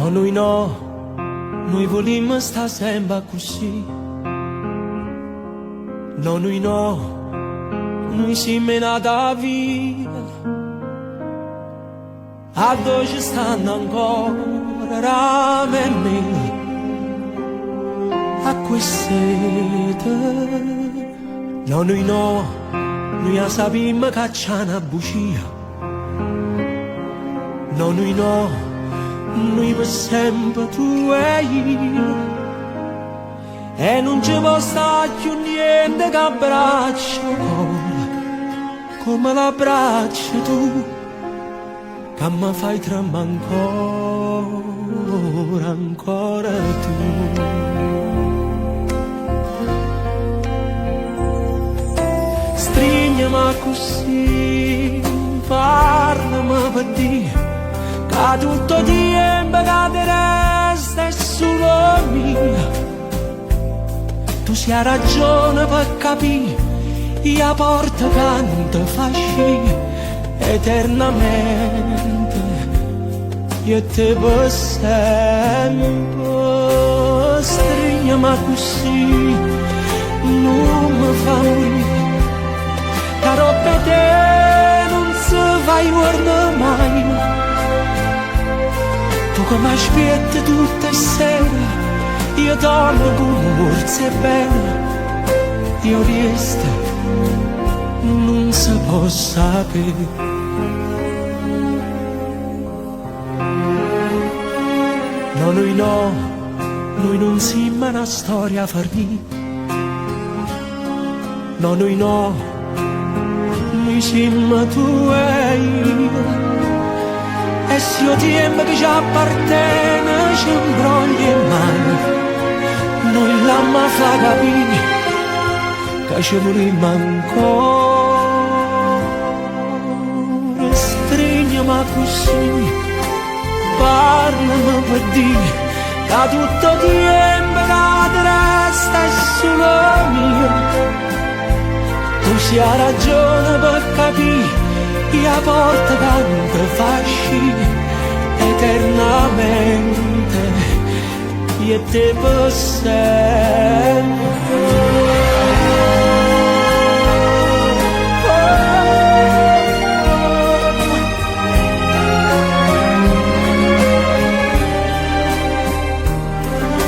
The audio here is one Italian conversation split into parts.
No, noi volimmo sta sempre così. No, noi siamo nata via. A dove ci stanno ancora rame e mele, a questa no, noi sappiamo che c'è una bugia. No, noi per sempre tu e io. E non ci può stare più niente che abbraccio ancora, come l'abbraccio tu, che mi fai tremare ancora tu. Strignimi così, parlami per dire che tutto tempo che ti resta è solo mio. Tu sia ragione per capire, io porto canto fasci eternamente, io te per sempre. Strignami così, non mi fa morire, caro per te non si va guarda mai. Tu che mi aspetti tutte le sere, io dormo con forze belle, io resto, non si può sapere. No, noi non siamo una storia a far dire. No, noi siamo tu e io. E se io tempo che ci appartiene ci imbrogli in mano, noi l'amma fa capire che ci volimmo ancora. Strignimi così, parlami per dire che tutto tempo che ti resta è solo mio. Tu sia ragione per capire, io porto canto fasci eternamente, io te per sempre.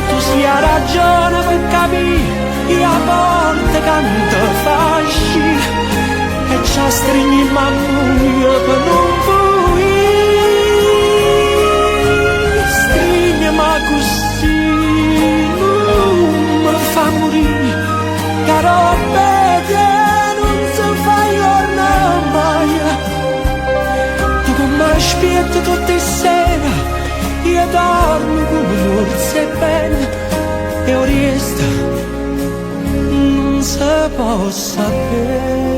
Tu sia ragione per capire, io porto canto fasci e ci stringi in mano per non fuori. Strignimi così, non mi fa morire, caro per te non si fa tornare mai. Tu che mi aspetti tutte le sere, io dormo come forse bene, e io resto, non si può sapere.